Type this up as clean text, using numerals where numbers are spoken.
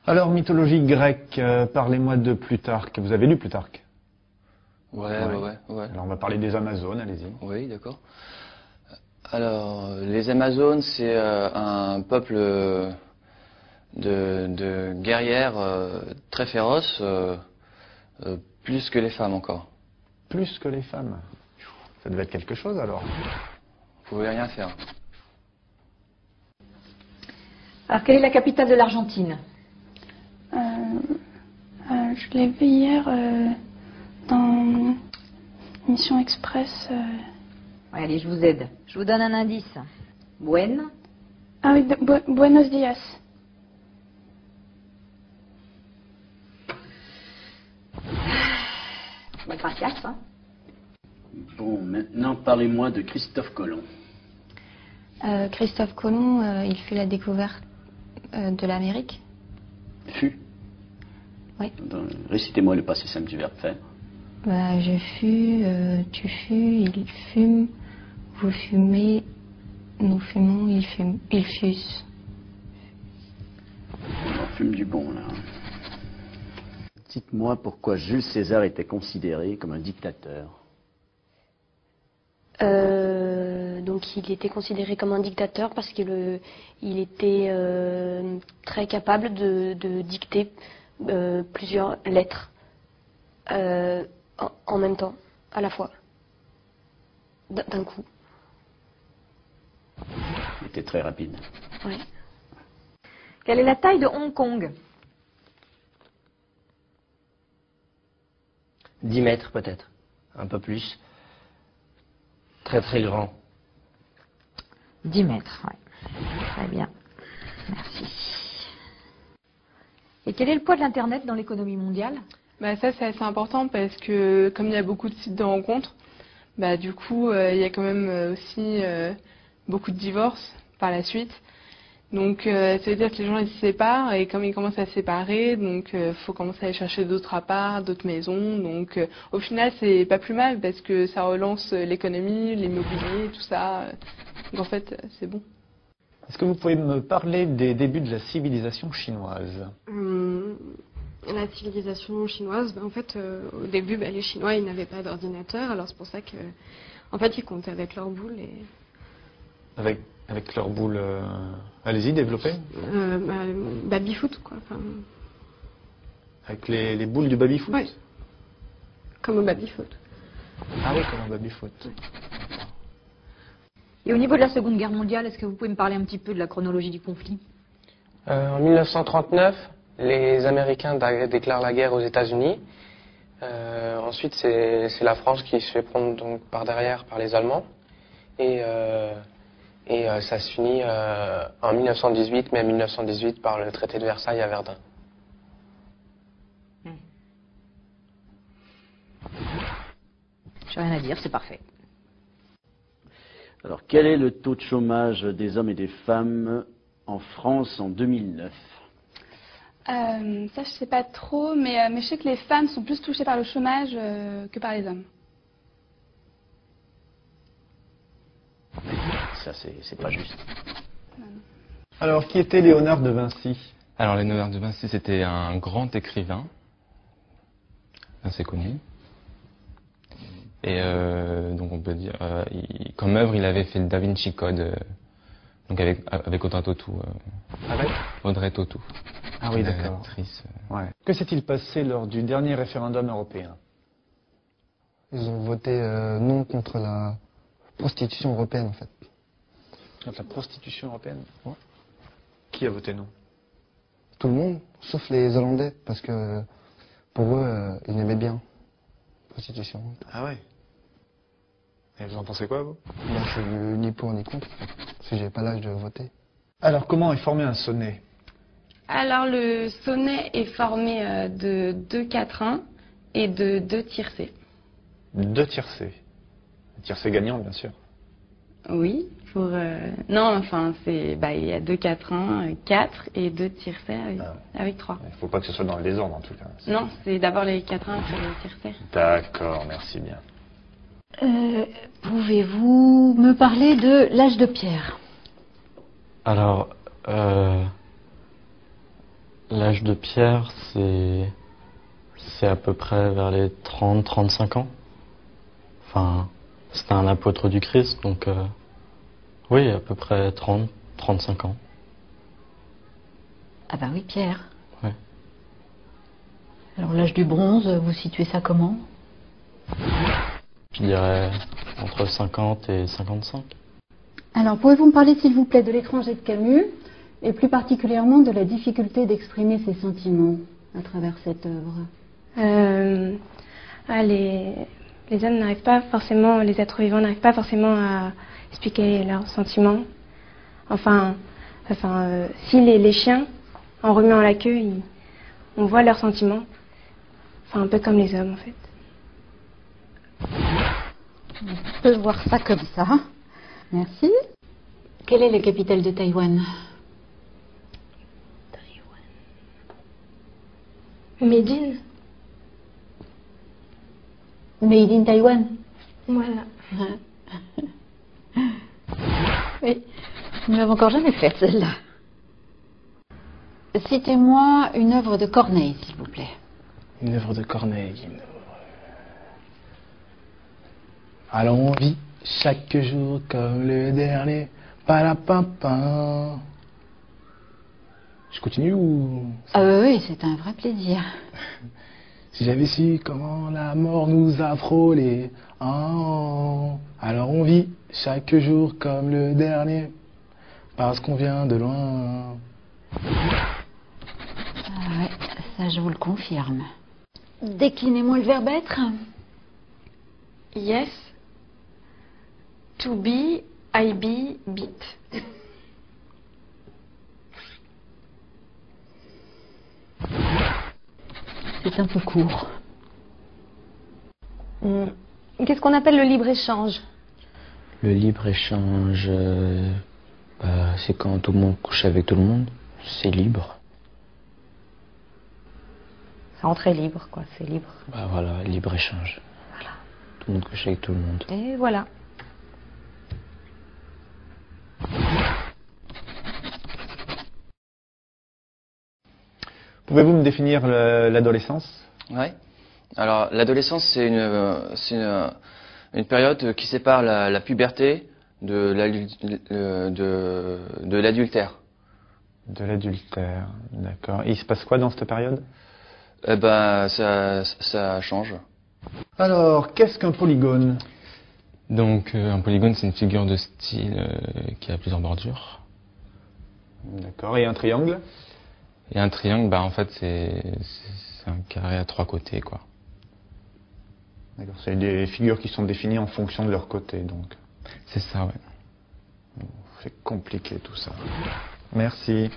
Alors, mythologie grecque, parlez-moi de Plutarque. Vous avez lu Plutarque? Ouais. Alors, on va parler des Amazones, allez-y. Oui, d'accord. Alors, les Amazones, c'est un peuple de guerrières très féroces, plus que les femmes encore. Plus que les femmes. Ça devait être quelque chose, alors. Vous pouvez rien faire. Alors, quelle est la capitale de l'Argentine? Je l'ai vu hier dans Mission Express. Ouais, allez, je vous aide. Je vous donne un indice. Ah oui, Buenos Dias. Gracias, hein. Bon, maintenant parlez-moi de Christophe Colomb. Christophe Colomb, il fit la découverte de l'Amérique. Fut. Oui. Récitez-moi le passé simple du verbe faire. Je fus, tu fus, il fume, vous fumez, nous fumons, ils fussent. On fume du bon, là. Dites-moi pourquoi Jules César était considéré comme un dictateur. Donc il était considéré comme un dictateur parce qu'il était très capable de dicter plusieurs lettres en même temps, à la fois, d'un coup. Il était très rapide. Ouais. Quelle est la taille de Hong Kong? 10 mètres peut-être, un peu plus. Très très grand. 10 mètres, ouais. Très bien. Merci. Et quel est le poids de l'Internet dans l'économie mondiale? Ça, c'est assez important parce que comme il y a beaucoup de sites de rencontres, du coup, il y a quand même aussi beaucoup de divorces par la suite. Donc, ça veut dire que les gens ils se séparent et comme ils commencent à se séparer, donc faut commencer à aller chercher d'autres apparts, d'autres maisons. Donc, au final, c'est pas plus mal parce que ça relance l'économie, l'immobilier, tout ça. Donc, en fait, c'est bon. Est-ce que vous pouvez me parler des débuts de la civilisation chinoise? La civilisation chinoise, en fait, au début, les Chinois, ils n'avaient pas d'ordinateur, alors c'est pour ça que, en fait, ils comptaient avec leur boule et... Avec leur boule... Allez-y, développez. Baby-foot, quoi. Enfin... Avec les boules du baby-foot? Oui. Comme au baby-foot. Ah oui, comme un baby-foot. Et au niveau de la Seconde Guerre mondiale, est-ce que vous pouvez me parler un petit peu de la chronologie du conflit? En 1939, les Américains déclarent la guerre aux États-Unis. Ensuite, c'est la France qui se fait prendre donc par derrière par les Allemands. Et ça se finit en 1918, mai 1918, par le traité de Versailles à Verdun. J'ai rien à dire, c'est parfait. Alors, quel est le taux de chômage des hommes et des femmes en France en 2009? Ça, je sais pas trop, mais je sais que les femmes sont plus touchées par le chômage que par les hommes. Ça, c'est pas juste. Alors, qui était Léonard de Vinci? Alors, Léonard de Vinci, c'était un grand écrivain, assez connu. Et donc, on peut dire, comme œuvre, il avait fait le Da Vinci Code, donc avec Audrey Tautou. Avec Audrey Tautou. Ah oui, d'accord. Ouais. Que s'est-il passé lors du dernier référendum européen? Ils ont voté non contre la prostitution européenne, en fait. Contre la prostitution européenne? Ouais. Qui a voté non? Tout le monde, sauf les Hollandais, parce que pour eux, ils aimaient bien la prostitution. Ah ouais. Et vous en pensez quoi, vous? Je suis ni pour ni contre, parce que j'ai pas l'âge de voter. Alors, comment est formé un sonnet? Alors, le sonnet est formé de 2 quatrains et de 2 tiercés. 2 tiercés. Tiercés gagnants, bien sûr. Oui, pour... Non, enfin, c'est... il y a 2 quatrains, 4 et 2 tiercés avec 3. Il ne faut pas que ce soit dans le désordre, en tout cas. Non, c'est d'abord les quatrains, après les tiercés. D'accord, merci bien. Pouvez-vous me parler de l'âge de pierre? Alors, L'âge de Pierre, c'est à peu près vers les 30-35 ans. Enfin, c'était un apôtre du Christ, donc oui, à peu près 30-35 ans. Ah bah oui, Pierre. Ouais. Alors l'âge du bronze, vous situez ça comment? Je dirais entre 50 et 55. Alors, pouvez-vous me parler, s'il vous plaît, de L'étranger de Camus, et plus particulièrement de la difficulté d'exprimer ses sentiments à travers cette œuvre? Les hommes n'arrivent pas forcément, les êtres vivants n'arrivent pas forcément à expliquer leurs sentiments. Si les chiens, en remuant la queue, on voit leurs sentiments. Enfin, un peu comme les hommes, en fait. On peut voir ça comme ça. Merci. Quelle est la capitale de Taïwan? Médine. Made in Taïwan. Voilà. Oui, nous l'avons encore jamais faite, celle-là. Citez-moi une œuvre de Corneille, s'il vous plaît. Une œuvre de Corneille. Alors on vit chaque jour comme le dernier. Palapapin. Je continue ou... Ah oui, c'est un vrai plaisir. Si j'avais su comment la mort nous a frôlés, alors on vit chaque jour comme le dernier, parce qu'on vient de loin. Ah ouais, ça je vous le confirme. Déclinez-moi le verbe être. Yes. To be, I be, beat. C'est un peu court. Qu'est-ce qu'on appelle le libre-échange? Le libre-échange, c'est quand tout le monde couche avec tout le monde. C'est libre. C'est entrée libre, quoi. C'est libre. Bah voilà, libre-échange. Voilà. Tout le monde couche avec tout le monde. Et voilà. Pouvez-vous me définir l'adolescence? Oui. Alors, l'adolescence, c'est une période qui sépare la puberté de l'adultère. De l'adultère, d'accord. Et il se passe quoi dans cette période? Eh ben, ça change. Alors, qu'est-ce qu'un polygone? Donc, un polygone, c'est une figure de style qui a plusieurs bordures. D'accord. Et un triangle? Et un triangle, en fait, c'est un carré à 3 côtés, quoi. D'accord. C'est des figures qui sont définies en fonction de leur côté, donc. C'est ça, ouais. C'est compliqué tout ça. Merci.